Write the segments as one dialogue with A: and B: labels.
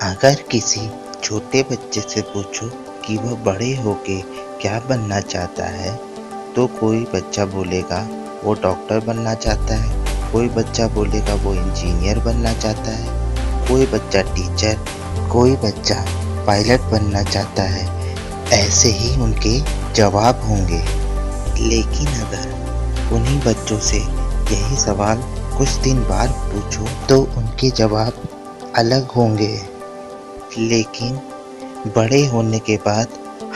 A: अगर किसी छोटे बच्चे से पूछो कि वह बड़े होके क्या बनना चाहता है, तो कोई बच्चा बोलेगा वो डॉक्टर बनना चाहता है, कोई बच्चा बोलेगा वो इंजीनियर बनना चाहता है, कोई बच्चा टीचर, कोई बच्चा पायलट बनना चाहता है। ऐसे ही उनके जवाब होंगे। लेकिन अगर उन्हीं बच्चों से यही सवाल कुछ दिन बाद पूछो तो उनके जवाब अलग होंगे। लेकिन बड़े होने के बाद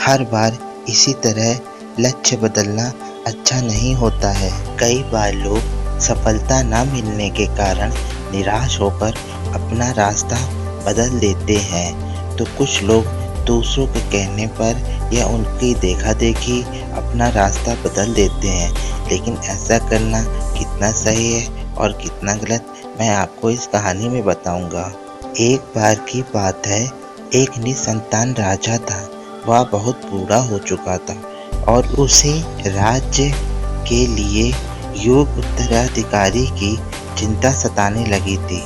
A: हर बार इसी तरह लक्ष्य बदलना अच्छा नहीं होता है। कई बार लोग सफलता न मिलने के कारण निराश होकर अपना रास्ता बदल देते हैं, तो कुछ लोग दूसरों के कहने पर या उनकी देखा-देखी अपना रास्ता बदल देते हैं। लेकिन ऐसा करना कितना सही है और कितना गलत, मैं आपको इस कहानी में बताऊंगा। एक बार की बात है, एक निसंतान राजा था। वह बहुत बूढ़ा हो चुका था और उसे राज्य के लिए योग्य उत्तराधिकारी की चिंता सताने लगी थी।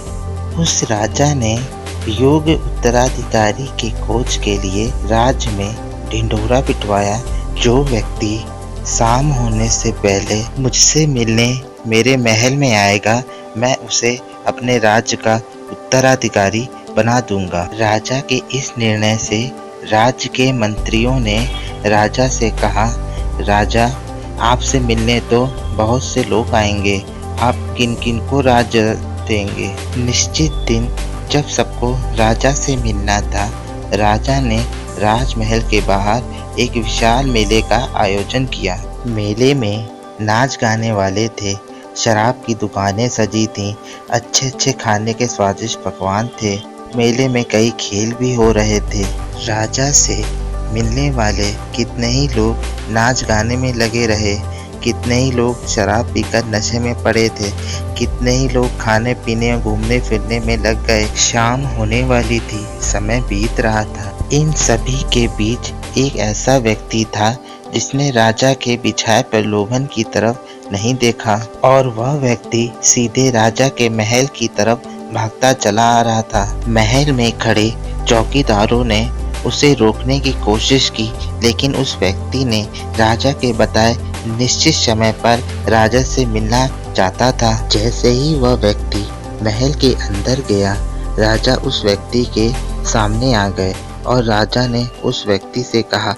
A: उस राजा ने योग्य उत्तराधिकारी की खोज के लिए राज्य में ढिंढोरा पिटवाया। जो व्यक्ति शाम होने से पहले मुझसे मिलने मेरे महल में आएगा, मैं उसे अपने राज्य का उत्तराधिकारी बना दूंगा। राजा के इस निर्णय से राज्य के मंत्रियों ने राजा से कहा, राजा, आपसे मिलने तो बहुत से लोग आएंगे, आप किन किन को राज्य देंगे? निश्चित दिन जब सबको राजा से मिलना था, राजा ने राजमहल के बाहर एक विशाल मेले का आयोजन किया। मेले में नाच गाने वाले थे, शराब की दुकानें सजी थीं, अच्छे-अच्छे खाने के स्वादिष्ट पकवान थे। मेले में कई खेल भी हो रहे थे। राजा से मिलने वाले कितने ही लोग नाच गाने में लगे रहे, कितने ही लोग शराब पीकर नशे में पड़े थे, कितने ही लोग खाने पीने और घूमने फिरने में लग गए। शाम होने वाली थी, समय बीत रहा था। इन सभी के बीच एक ऐसा व्यक्ति था जिसने राजा के बिछाए प्रलोभन की तरफ नहीं देखा, और वह व्यक्ति सीधे राजा के महल की तरफ भागता चला आ रहा था। महल में खड़े चौकीदारों ने उसे रोकने की कोशिश की, लेकिन उस व्यक्ति ने राजा के बताए निश्चित समय पर राजा से मिलना चाहता था। जैसे ही वह व्यक्ति महल के अंदर गया, राजा उस व्यक्ति के सामने आ गए और राजा ने उस व्यक्ति से कहा,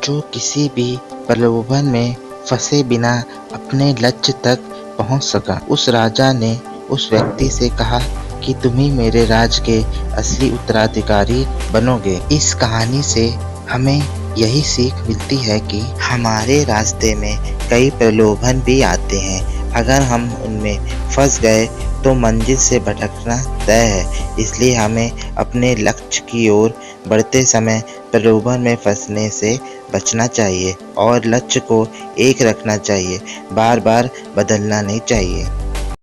A: जो किसी भी प्रलोभन में फंसे बिना अपने लक्ष्य तक पहुंच सका। उस राजा ने उस व्यक्ति से कहा कि तुम ही मेरे राज्य के असली उत्तराधिकारी बनोगे। इस कहानी से हमें यही सीख मिलती है कि हमारे रास्ते में कई प्रलोभन भी आते हैं। अगर हम उनमें फंस गए तो मंजिल से भटकना तय है। इसलिए हमें अपने लक्ष्य की ओर बढ़ते समय प्रलोभन में फंसने से बचना चाहिए और लक्ष्य को एक रखना चाहिए, बार बार बदलना नहीं चाहिए।